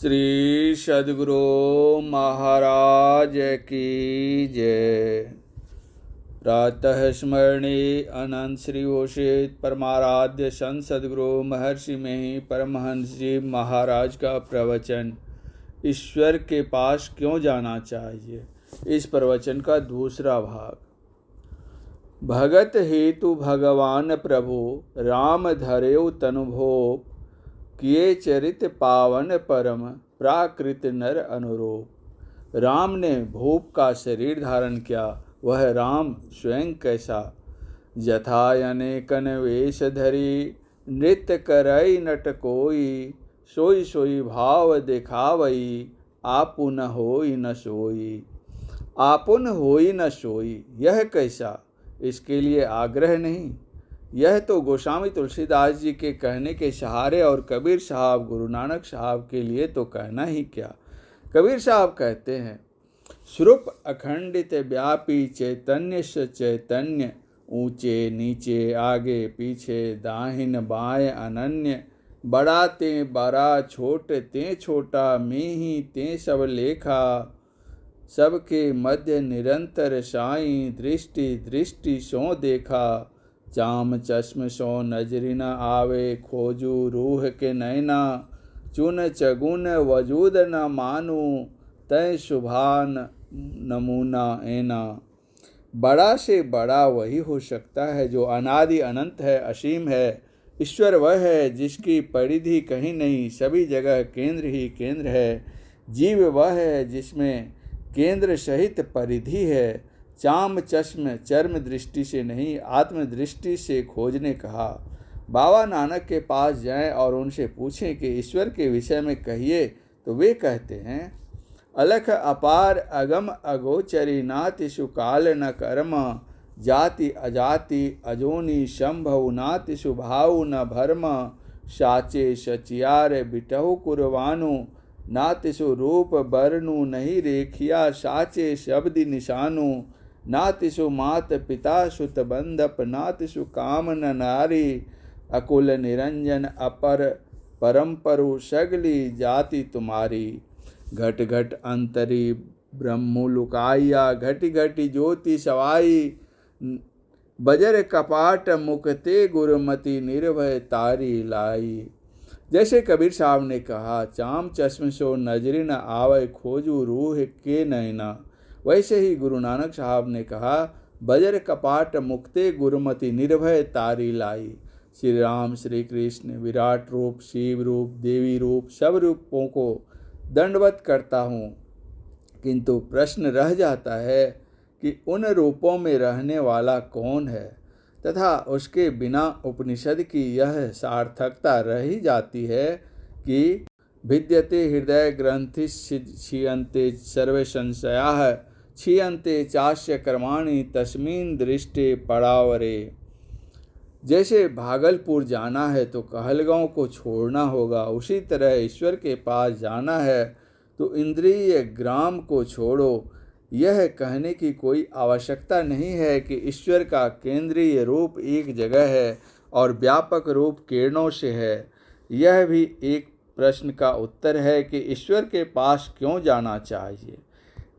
श्री सद्गुरु महाराज की जय। प्रातः स्मरणे अनंत श्री घोषित परमाराध्य संत सद्गुरु महर्षि में परमहंस जी महाराज का प्रवचन, ईश्वर के पास क्यों जाना चाहिए। इस प्रवचन का दूसरा भाग। भगत हेतु भगवान प्रभु राम धरेउ तनुभोप, किए चरित पावन परम प्राकृत नर अनुरूप। राम ने भूप का शरीर धारण किया, वह राम स्वयं कैसा। जथा अनेकन वेश धरी, नृत्य करई नट कोई। सोई सोई भाव दिखावई, आपुन होई न सोई। आपुन होई न सोई, यह कैसा। इसके लिए आग्रह नहीं। यह तो गोस्वामी तुलसीदास जी के कहने के सहारे और कबीर साहब गुरु नानक साहब के लिए तो कहना ही क्या। कबीर साहब कहते हैं, स्वरूप अखंडित व्यापी चैतन्य से चैतन्य, ऊंचे नीचे आगे पीछे दाहिन बाएं अनन्य। बड़ा ते बड़ा छोट ते छोटा, मैं ही ते सब लेखा। सबके मध्य निरंतर साईं, दृष्टि दृष्टि सो देखा। चाम चश्म सो नजरी न आवे, खोजू रूह के नैना। चुन चगुन वजूद न मानू, तय शुभान नमूना ऐना। बड़ा से बड़ा वही हो सकता है जो अनादि अनंत है, असीम है। ईश्वर वह है जिसकी परिधि कहीं नहीं, सभी जगह केंद्र ही केंद्र है। जीव वह है जिसमें केंद्र सहित परिधि है। चाम चश्म चर्म दृष्टि से नहीं, आत्म दृष्टि से खोजने कहा। बाबा नानक के पास जाएं और उनसे पूछें कि ईश्वर के विषय में कहिए, तो वे कहते हैं, अलख अपार अगम अगोचरी, नातिषु काल न कर्म। जाति अजाति अजोनी संभव, नातिषु भाव न भर्म। साचे सचियार बिटहु कुरवानु, नातिषु रूप बरनु नहीं रेखिया। साचे शब्द निशानु, नातिषु मात पिता सुत बंधप। नातिषु काम न नारी, अकुल निरंजन अपर परम्परु। सगली जाति तुम्हारी, घट घट अंतरी ब्रह्मु लुकाइया। घटी घटी ज्योति सवाई, बजर कपाट मुकते गुरुमति। निर्भय तारी लाई। जैसे कबीर साहब ने कहा, चाम चश्म सो नजरी न आवे, खोजू रूह के नैना। वैसे ही गुरु नानक साहब ने कहा, बजर कपाट मुक्ते गुरुमति। निर्भय तारी लाई। श्री राम श्री कृष्ण विराट रूप, शिव रूप, देवी रूप, सब रूपों को दंडवत करता हूँ, किंतु प्रश्न रह जाता है कि उन रूपों में रहने वाला कौन है, तथा उसके बिना उपनिषद की यह सार्थकता रह ही जाती है कि भिद्यते हृदय ग्रंथि क्षीयन्ते सर्वे संशयाः, क्षीयन्ते चास्य कर्माणि तस्मिन् दृष्टे पड़ावरे। जैसे भागलपुर जाना है तो कहलगांव को छोड़ना होगा, उसी तरह ईश्वर के पास जाना है तो इंद्रिय ग्राम को छोड़ो। यह कहने की कोई आवश्यकता नहीं है कि ईश्वर का केंद्रीय रूप एक जगह है और व्यापक रूप किरणों से है। यह भी एक प्रश्न का उत्तर है कि ईश्वर के पास क्यों जाना चाहिए।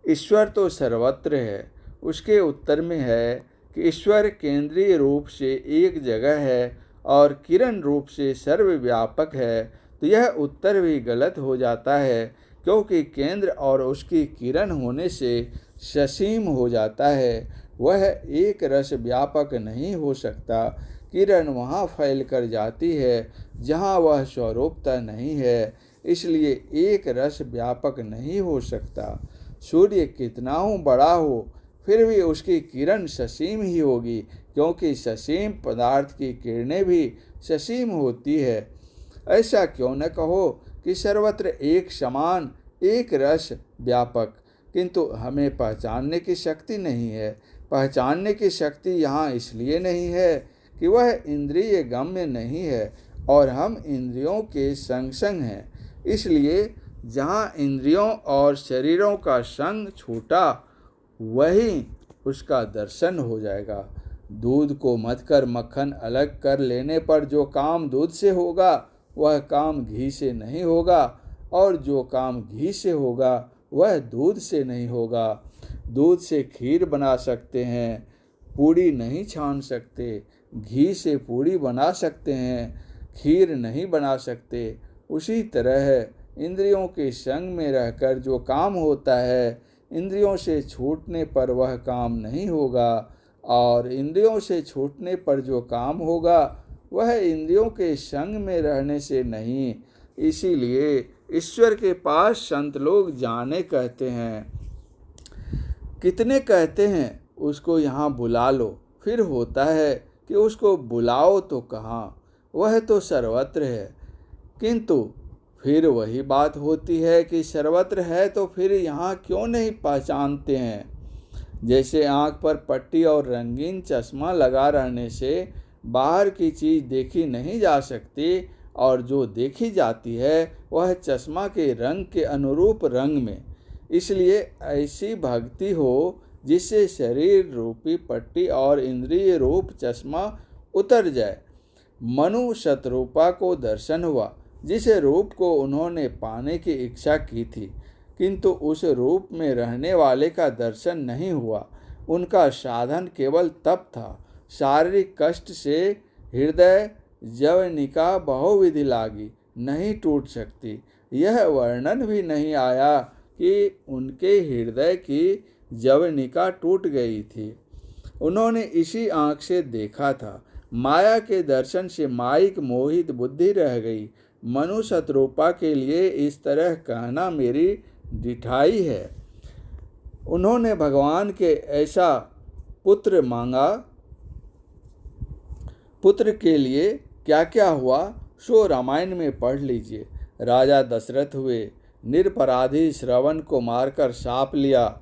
ईश्वर तो सर्वत्र है। उसके उत्तर में है कि ईश्वर केंद्रीय रूप से एक जगह है और किरण रूप से सर्वव्यापक है, तो यह उत्तर भी गलत हो जाता है, क्योंकि केंद्र और उसकी किरण होने से ससीम हो जाता है। वह एक रस व्यापक नहीं हो सकता। किरण वहाँ फैल कर जाती है जहाँ वह स्वरूपता नहीं है, इसलिए एक रस व्यापक नहीं हो सकता। सूर्य कितना हो बड़ा हो, फिर भी उसकी किरण ससीम ही होगी, क्योंकि ससीम पदार्थ की किरणें भी ससीम होती है। ऐसा क्यों न कहो कि सर्वत्र एक समान, एक रस व्यापक, किंतु हमें पहचानने की शक्ति नहीं है। पहचानने की शक्ति यहाँ इसलिए नहीं है कि वह इंद्रिय गम्य नहीं है और हम इंद्रियों के संग संग हैं। इसलिए जहाँ इंद्रियों और शरीरों का संग छूटा, वहीं उसका दर्शन हो जाएगा। दूध को मथकर मक्खन अलग कर लेने पर जो काम दूध से होगा, वह काम घी से नहीं होगा। और जो काम घी से होगा वह दूध से नहीं होगा। दूध से खीर बना सकते हैं, पूड़ी नहीं छान सकते। घी से पूड़ी बना सकते हैं, खीर नहीं बना सकते। उसी तरह इंद्रियों के संग में रहकर जो काम होता है, इंद्रियों से छूटने पर वह काम नहीं होगा, और इंद्रियों से छूटने पर जो काम होगा वह इंद्रियों के संग में रहने से नहीं। इसीलिए ईश्वर के पास संत लोग जाने कहते हैं। कितने कहते हैं उसको यहाँ बुला लो, फिर होता है कि उसको बुलाओ तो कहाँ, वह तो सर्वत्र है। किंतु फिर वही बात होती है कि सर्वत्र है तो फिर यहाँ क्यों नहीं पहचानते हैं। जैसे आँख पर पट्टी और रंगीन चश्मा लगा रहने से बाहर की चीज़ देखी नहीं जा सकती, और जो देखी जाती है वह चश्मा के रंग के अनुरूप रंग में। इसलिए ऐसी भक्ति हो जिससे शरीर रूपी पट्टी और इंद्रिय रूप चश्मा उतर जाए। मनु शतरूपा को दर्शन हुआ, जिस रूप को उन्होंने पाने की इच्छा की थी, किंतु उस रूप में रहने वाले का दर्शन नहीं हुआ। उनका साधन केवल तप था। शारीरिक कष्ट से हृदय जवनिका बहुविधि लागी, नहीं टूट सकती। यह वर्णन भी नहीं आया कि उनके हृदय की जवनिका टूट गई थी। उन्होंने इसी आँख से देखा था। माया के दर्शन से माइक मोहित बुद्धि रह गई। मनु शतरूपा के लिए इस तरह कहना मेरी डिठाई है। उन्होंने भगवान के ऐसा पुत्र मांगा। पुत्र के लिए क्या क्या हुआ सो रामायण में पढ़ लीजिए। राजा दशरथ हुए, निरपराधी श्रवण को मारकर शाप लिया।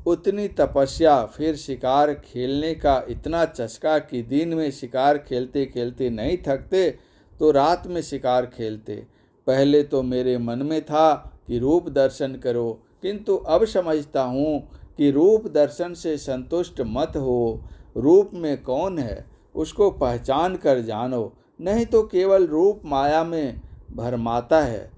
उतनी तपस्या, फिर शिकार खेलने का इतना चस्का कि दिन में शिकार खेलते खेलते नहीं थकते तो रात में शिकार खेलते। पहले तो मेरे मन में था कि रूप दर्शन करो, किंतु अब समझता हूँ कि रूप दर्शन से संतुष्ट मत हो। रूप में कौन है उसको पहचान कर जानो, नहीं तो केवल रूप माया में भरमाता है।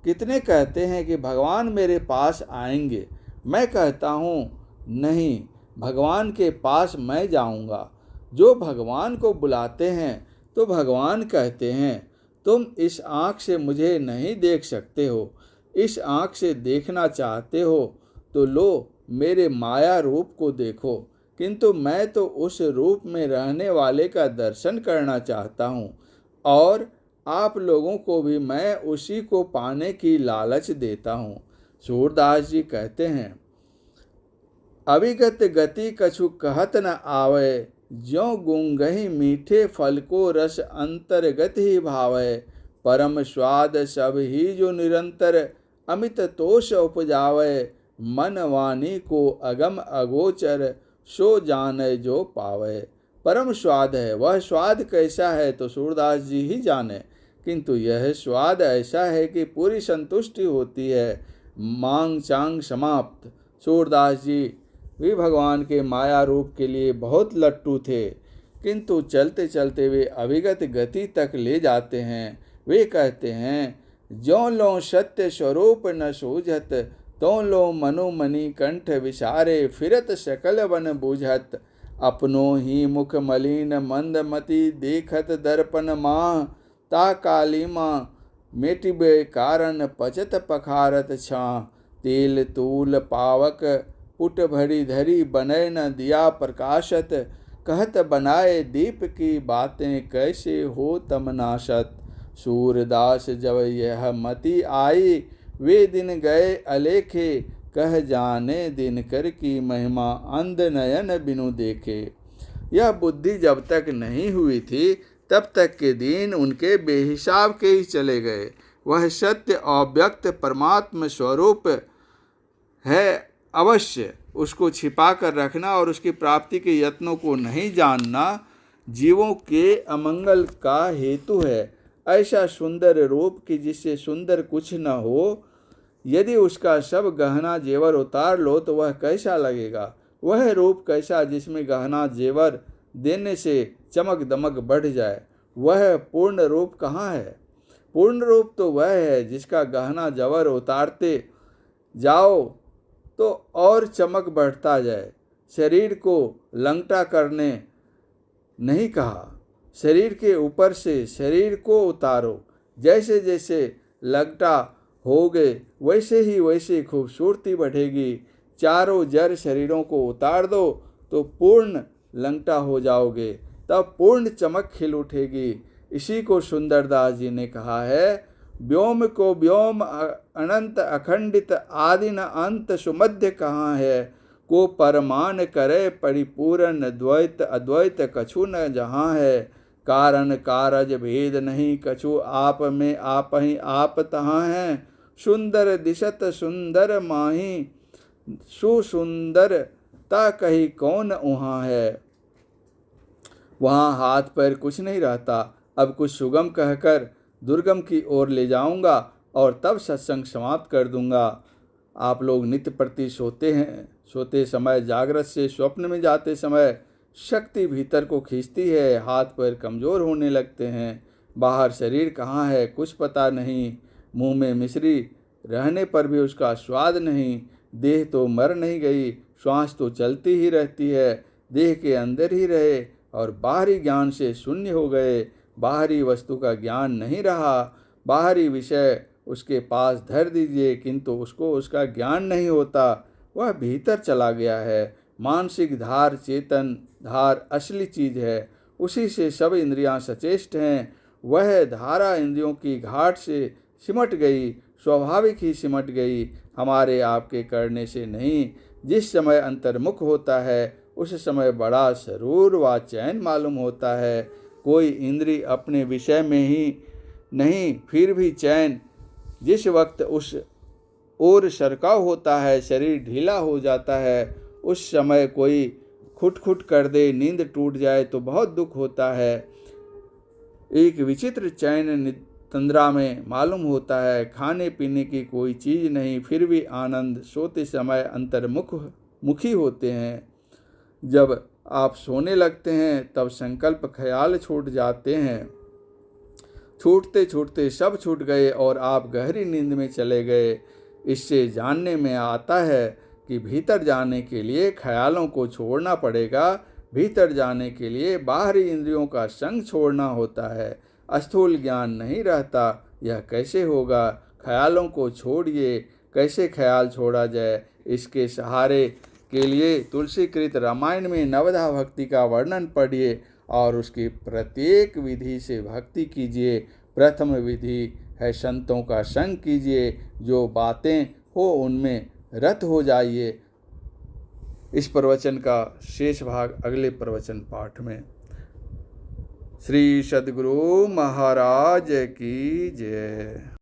कितने कहते हैं कि भगवान मेरे पास आएंगे, मैं कहता हूँ नहीं, भगवान के पास मैं जाऊँगा। जो भगवान को बुलाते हैं तो भगवान कहते हैं, तुम इस आँख से मुझे नहीं देख सकते हो, इस आँख से देखना चाहते हो तो लो मेरे माया रूप को देखो। किंतु मैं तो उस रूप में रहने वाले का दर्शन करना चाहता हूँ, और आप लोगों को भी मैं उसी को पाने की लालच देता हूँ। सूरदास जी कहते हैं, अविगत गति कछु कहत न आवे, ज्यों गुंगहि मीठे फल को रस अंतर्गत ही भावे। परम स्वाद सब ही जो निरंतर, अमित तोष उपजावे। मन वाणी को अगम अगोचर, सो जाने जो पावे। परम स्वाद है, वह स्वाद कैसा है तो सूरदास जी ही जाने, किंतु यह स्वाद ऐसा है कि पूरी संतुष्टि होती है। मांग चांग समाप्त। सूरदास जी भी भगवान के माया रूप के लिए बहुत लट्टू थे, किंतु चलते चलते वे अविगत गति तक ले जाते हैं। वे कहते हैं, ज्यों लो सत्य स्वरूप न सूझत, तो लो मनु मणि कंठ विसारे। फिरत सकल वन बूझत, अपनो ही मुख मलिन मंदमति। देखत दर्पण माह, ता काली माँ मेटिबे कारण। पचत पखारत छाँ, तेल तूल पावक पुट भरी धरी। बनय न दिया प्रकाशत, कहत बनाए दीप की बातें। कैसे हो तमनाशत। सूरदास जब यह मति आई, वे दिन गए अलेखे। कह जाने दिनकर की महिमा, अंध नयन बिनु देखे। यह बुद्धि जब तक नहीं हुई थी तब तक के दिन उनके बेहिसाब के ही चले गए। वह सत्य अव्यक्त परमात्म स्वरूप है, अवश्य उसको छिपा कर रखना और उसकी प्राप्ति के यत्नों को नहीं जानना जीवों के अमंगल का हेतु है। ऐसा सुंदर रूप कि जिससे सुंदर कुछ न हो, यदि उसका सब गहना जेवर उतार लो तो वह कैसा लगेगा। वह रूप कैसा जिसमें गहना जेवर देने से चमक दमक बढ़ जाए। वह पूर्ण रूप कहाँ है। पूर्ण रूप तो वह है जिसका गहना जवर उतारते जाओ तो और चमक बढ़ता जाए। शरीर को लंगटा करने नहीं कहा, शरीर के ऊपर से शरीर को उतारो। जैसे जैसे लंगटा होगे वैसे ही वैसे खूबसूरती बढ़ेगी। चारों जड़ शरीरों को उतार दो तो पूर्ण लंगटा हो जाओगे, तब पूर्ण चमक खिल उठेगी। इसी को सुंदरदास जी ने कहा है, व्योम को व्योम अनंत अखंडित आदि न अंत सुमध्य कहाँ है। को परमान करे परिपूर्ण द्वैत अद्वैत कछु न जहाँ है। कारण कारज भेद नहीं कछु आप में आप ही आप तहाँ है। सुंदर दिशत सुंदर माही सुसुंदरता कही कौन उहाँ है। वहाँ हाथ पैर कुछ नहीं रहता। अब कुछ सुगम कहकर दुर्गम की ओर ले जाऊंगा और तब सत्संग समाप्त कर दूंगा। आप लोग नित्य प्रति सोते हैं, सोते समय जागृत से स्वप्न में जाते समय शक्ति भीतर को खींचती है, हाथ पैर कमज़ोर होने लगते हैं। बाहर शरीर कहाँ है कुछ पता नहीं, मुंह में मिश्री रहने पर भी उसका स्वाद नहीं। देह तो मर नहीं गई, श्वास तो चलती ही रहती है। देह के अंदर ही रहे और बाहरी ज्ञान से शून्य हो गए। बाहरी वस्तु का ज्ञान नहीं रहा, बाहरी विषय उसके पास धर दीजिए किंतु उसको उसका ज्ञान नहीं होता, वह भीतर चला गया है। मानसिक धार चेतन धार असली चीज है, उसी से सब इंद्रियां सचेष्ट हैं। वह धारा इंद्रियों की घाट से सिमट गई, स्वाभाविक ही सिमट गई, हमारे आपके करने से नहीं। जिस समय अंतर्मुख होता है उस समय बड़ा सरूर व चैन मालूम होता है। कोई इंद्री अपने विषय में ही नहीं फिर भी चैन। जिस वक्त उस ओर सरकाव होता है, शरीर ढीला हो जाता है, उस समय कोई खुट कर दे, नींद टूट जाए तो बहुत दुख होता है। एक विचित्र चैन तंद्रा में मालूम होता है। खाने पीने की कोई चीज़ नहीं फिर भी आनंद। सोते समय अंतर्मुखी होते हैं। जब आप सोने लगते हैं तब संकल्प ख्याल छूट जाते हैं। छूटते छूटते सब छूट गए और आप गहरी नींद में चले गए। इससे जानने में आता है कि भीतर जाने के लिए ख्यालों को छोड़ना पड़ेगा। भीतर जाने के लिए बाहरी इंद्रियों का संग छोड़ना होता है। स्थूल ज्ञान नहीं रहता, यह कैसे होगा। ख्यालों को छोड़िए। कैसे ख्याल छोड़ा जाए, इसके सहारे के लिए तुलसीकृत रामायण में नवधा भक्ति का वर्णन पढ़िए और उसकी प्रत्येक विधि से भक्ति कीजिए। प्रथम विधि है संतों का संग कीजिए, जो बातें हो उनमें रत हो जाइए। इस प्रवचन का शेष भाग अगले प्रवचन पाठ में। श्री सद्गुरु महाराज की जय।